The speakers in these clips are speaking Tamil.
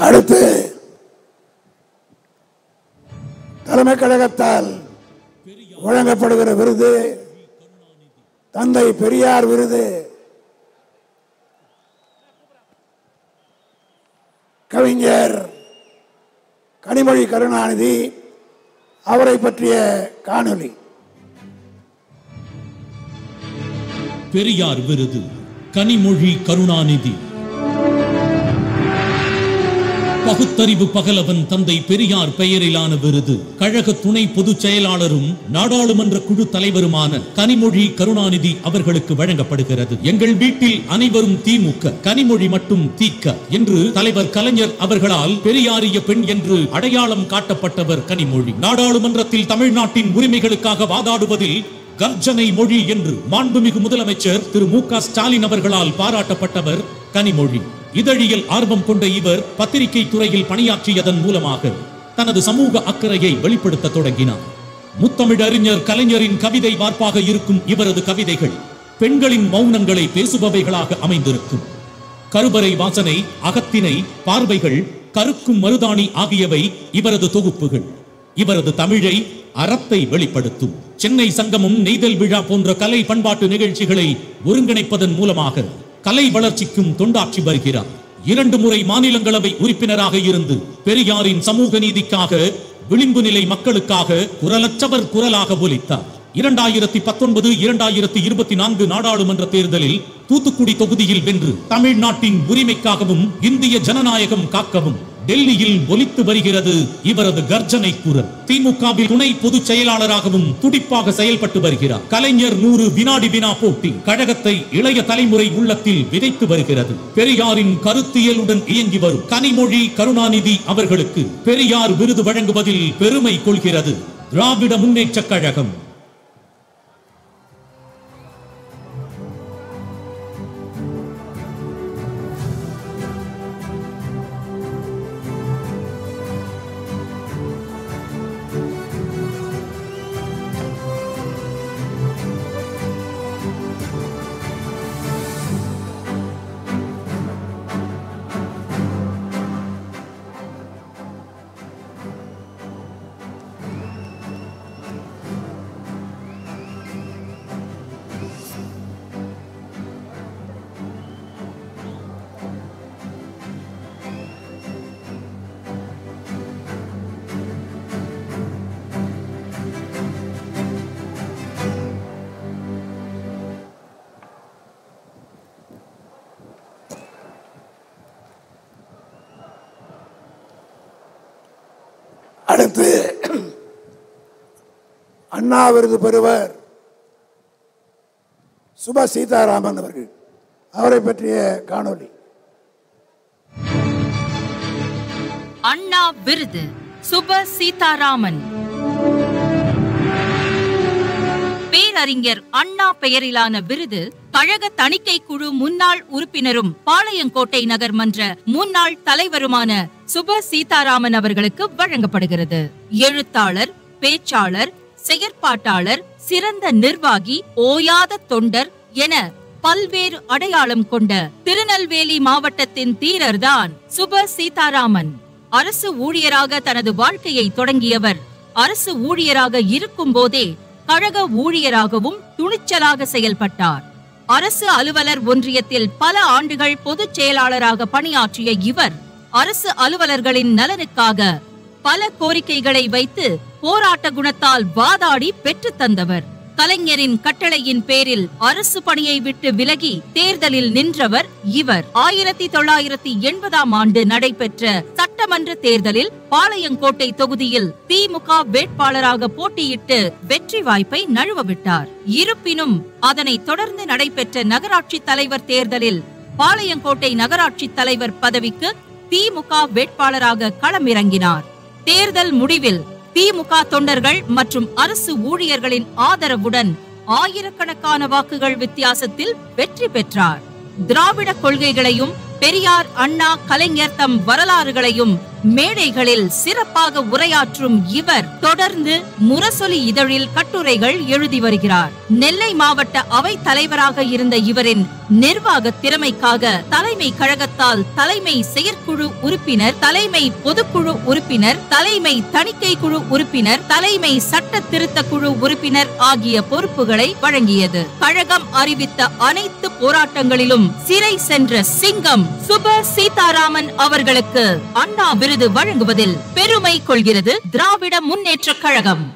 அடுத்து தலைமை கழகத்தால் வழங்கப்படுகிற விருது தந்தை பெரியார் விருது. கவிஞர் கனிமொழி கருணாநிதி அவரை பற்றிய காணொளி. பெரியார் விருது கனிமொழி கருணாநிதி. பகுத்தறிவு பகலவன் தந்தை பெரியார் பெயரிலான விருது கழக துணை பொதுச் செயலாளரும் நாடாளுமன்ற குழு தலைவருமான கனிமொழி கருணாநிதி அவர்களுக்கு வழங்கப்படுகிறது. எங்கள் வீட்டில் அனைவரும் திமுக, கனிமொழி மட்டும் தீக்க என்று தலைவர் கலைஞர் அவர்களால் பெரியாரிய பெண் என்று அடையாளம் காட்டப்பட்டவர் கனிமொழி. நாடாளுமன்றத்தில் தமிழ்நாட்டின் உரிமைகளுக்காக வாதாடுவதில் கர்ஜனை மொழி என்று மாண்புமிகு முதலமைச்சர் திரு மு.க. ஸ்டாலின் அவர்களால் பாராட்டப்பட்டவர் கனிமொழி. இதழியல் ஆர்வம் கொண்ட இவர் பத்திரிகை துறையில் பணியாற்றியதன் மூலமாக தனது சமூக அக்கறையை வெளிப்படுத்த தொடங்கினார். முத்தமிழறிஞர் கலைஞரின் கவிதை வார்ப்பாக இருக்கும் இவரது கவிதைகள் பெண்களின் மௌனங்களை பேசுபவைகளாக அமைந்திருக்கும். கருவறை வாசனை, அகத்தினை, பார்வைகள், கருக்கும் மருதாணி ஆகியவை இவரது தொகுப்புகள். இவரது தமிழை, அறத்தை வெளிப்படுத்தும். சென்னை சங்கமம், நெய்தல் விழா போன்ற கலை பண்பாட்டு நிகழ்ச்சிகளை ஒருங்கிணைப்பதன் மூலமாக கலை வளர்ச்சிக்கும் தொண்டாற்றி வருகிறார். 2 முறை மாநிலங்களவை உறுப்பினராக இருந்து பெரியாரின் சமூக நீதிக்காக, விளிம்பு நிலை மக்களுக்காக குரலற்றவர் குரலாக ஒலித்தார். 2019, 2024 நாடாளுமன்ற தேர்தலில் தூத்துக்குடி தொகுதியில் வென்று தமிழ்நாட்டின் உரிமைக்காகவும் இந்திய ஜனநாயகம் காக்கவும் டெல்லியில் ஒலித்து வருகிறது இவரது கர்ஜனை குரல். திமுகவில் துணை பொதுச் செயலாளராகவும் துடிப்பாக செயல்பட்டு வருகிறார். கலைஞர் 100 வினாடி வினா போட்டி கழகத்தை இளைய தலைமுறை உள்ளத்தில் விதைத்து வருகிறது. பெரியாரின் கருத்தியலுடன் இயங்கி வரும் கனிமொழி கருணாநிதி அவர்களுக்கு பெரியார் விருது வழங்குவதில் பெருமை கொள்கிறது திராவிட முன்னேற்ற கழகம். அடுத்து அண்ணா விருது பெறுவர் சுப சீதாராமன் அவர்கள். அவரை பற்றிய காணொளி. அண்ணா விருது சுப சீதாராமன். பேரறிஞர் அண்ணா பெயரிலான விருது கழக தணிக்கை குழு முன்னாள் உறுப்பினரும் பாளையங்கோட்டை நகர் மன்ற முன்னாள் தலைவருமான சுப சீதாராமன் அவர்களுக்கு வழங்கப்படுகிறது. எழுத்தாளர், பேச்சாளர், செயற்பாட்டாளர், சிறந்த நிர்வாகி, ஓயாத தொண்டர் என பல்வேறு அடையாளம் கொண்ட திருநெல்வேலி மாவட்டத்தின் தீரர்தான் சுப சீதாராமன். அரசு ஊழியராக தனது வாழ்க்கையை தொடங்கியவர் அரசு ஊழியராக இருக்கும் போதே கழக ஊழியராகவும் துணிச்சலாக செயல்பட்டார். அரசு அலுவலர் ஒன்றியத்தில் பல ஆண்டுகள் பொதுச் செயலாளராக பணியாற்றிய இவர் அரசு அலுவலர்களின் நலனுக்காக பல கோரிக்கைகளை வைத்து போராட்ட குணத்தால் வாதாடி பெற்று தந்தவர். கலைஞரின் கட்டளையின் பேரில் அரசு பணியை விட்டு விலகி தேர்தலில் நின்றவர் இவர். 1980ஆம் ஆண்டு நடைபெற்ற சட்டமன்ற தேர்தலில் பாளையங்கோட்டை தொகுதியில் திமுக வேட்பாளராக போட்டியிட்டு வெற்றி வாய்ப்பை நழுவவிட்டார். இருப்பினும் அதனை தொடர்ந்து நடைபெற்ற நகராட்சி தலைவர் தேர்தலில் பாளையங்கோட்டை நகராட்சி தலைவர் பதவிக்கு திமுக வேட்பாளராக களமிறங்கினார். தேர்தல் முடிவில் திமுக தொண்டர்கள் மற்றும் அரசு ஊழியர்களின் ஆதரவுடன் ஆயிரக்கணக்கான வாக்குகள் வித்தியாசத்தில் வெற்றி பெற்றார். திராவிட கொள்கைகளையும் பெரியார், அண்ணா, கலைஞர் தம் வரலாறுகளையும் மேடைகளில் சிறப்பாக உரையாற்றும் இவர் தொடர்ந்து முரசொலி இதழில் கட்டுரைகள் எழுதி வருகிறார். நெல்லை மாவட்ட அவை தலைவராக இருந்த இவரின் நிர்வாக திறமைக்காக தலைமை கழகத்தால் தலைமை செயற்குழு உறுப்பினர், தலைமை பொதுக்குழு உறுப்பினர், தலைமை தணிக்கை குழு உறுப்பினர், தலைமை சட்ட திருத்த குழு உறுப்பினர் ஆகிய பொறுப்புகளை வழங்கியது. கழகம் அறிவித்த அனைத்து போராட்டங்களிலும் சிறை சென்ற சிங்கம் சுப சீதாராமன் அவர்களுக்கு அண்ணா விருது வழங்குவதில் பெருமை கொள்கிறது திராவிட முன்னேற்ற கழகம்.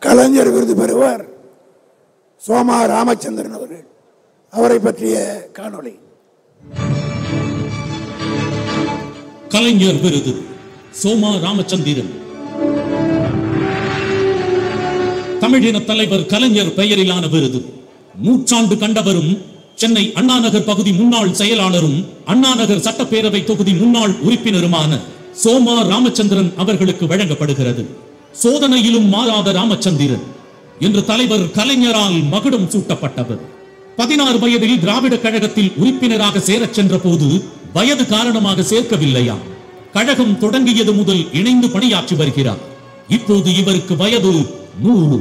கலைஞர் விருது பெறுவார் சோமா ராமச்சந்திரன் அவர்கள். அவரை பற்றிய காணொளி. கலைஞர் விருது சோமா ராமச்சந்திரன். தமிழின தலைவர் கலைஞர் பெயரிலான விருது. நூற்றாண்டு கண்டவரும் சென்னை அண்ணாநகர் பகுதி முன்னாள் செயலாளரும் அண்ணாநகர் சட்டப்பேரவை தொகுதி முன்னாள் உறுப்பினருமான சோமா ராமச்சந்திரன் அவர்களுக்கு வழங்கப்படுகிறது. சோதனையிலும் மாறாத ராமச்சந்திரன் என்று தலைவர் கலைஞரால் மகுடம் சூட்டப்பட்டவர். 16 வயதில் திராவிட கழகத்தில் உறுப்பினராக சேரச் சென்ற போது வயது காரணமாக சேர்க்கவில்லையா? கழகம் தொடங்கியது முதல் இணைந்து பணியாற்றி வருகிறார். இப்போது இவருக்கு வயது 100.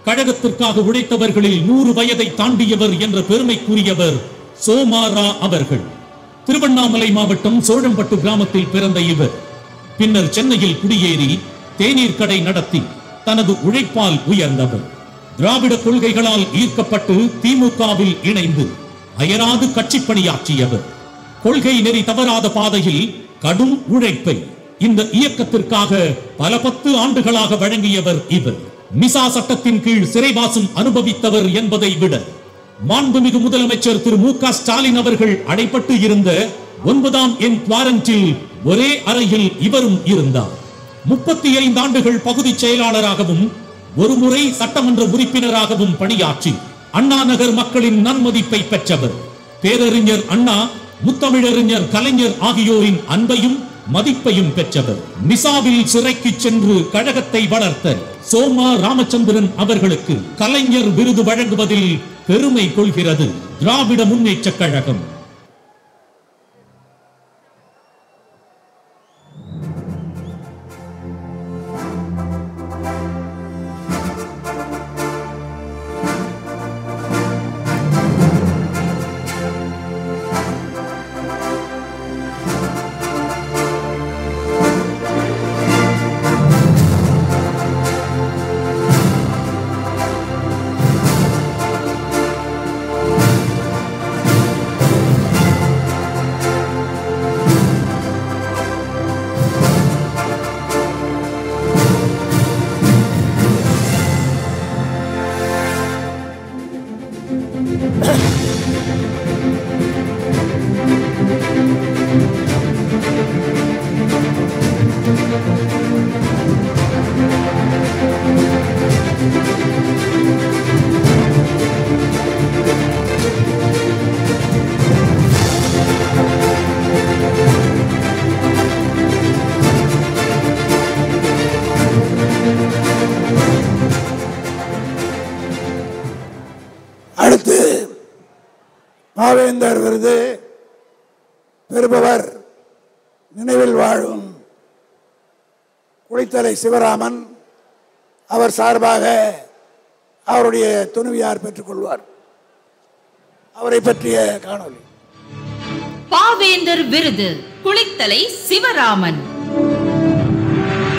கழகத்திற்காக உழைத்தவர்களில் 100 வயதை தாண்டியவர் என்ற பெருமைக்குரியவர் சோமாரா அவர்கள். திருவண்ணாமலை மாவட்டம் சோழம்பட்டு கிராமத்தில் பிறந்த இவர் பின்னர் சென்னையில் குடியேறி தேநீர் கடை நடத்தி தனது உழைப்பால் உயர்ந்தவர். திராவிட கொள்கைகளால் ஈர்க்கப்பட்டு திமுகவில் இணைந்து அயராது கட்சி பணியாற்றியவர். கொள்கை நெறி தவறாத பாதையில் கடும் உழைப்பை இந்த இயக்கத்திற்காக பல 10 ஆண்டுகளாக வழங்கியவர் இவர். மிசா சட்டத்தின் கீழ் சிறைவாசம் அனுபவித்தவர் என்பதை விட மாண்புமிகு முதலமைச்சர் திரு மு.க. ஸ்டாலின் அவர்கள் அடைப்பட்டு இருந்த 9ஆம் எண் குவாரண்டில் ஒரே அறையில் இவரும் இருந்தார். 35 ஆண்டுகள் பகுதி செயலாளராகவும் ஒருமுறை சட்டமன்ற உறுப்பினராகவும் பணியாற்றி அண்ணாநகர் மக்களின் நன்மதிப்பை பெற்றவர். பேரறிஞர் அண்ணா, முத்தமிழறிஞர் கலைஞர் ஆகியோரின் அன்பையும் மதிப்பையும் பெற்றவர். மிசாவில் சிறைக்கு சென்று கழகத்தை வளர்த்த சோமா ராமச்சந்திரன் அவர்களுக்கு கலைஞர் விருது வழங்குவதில் பெருமை கொள்கிறது திராவிட முன்னேற்ற கழகம். அடுத்து பாவேந்தர் விருது பெறுபவர் நினைவில் வாழும் குளித்தலை சிவராமன் அவர் சார்பாக அவருடைய துணைவியார் பெற்றுக்கொள்வார். அவரை பற்றிய காணொளி. பாவேந்தர் விருது குளித்தலை சிவராமன்.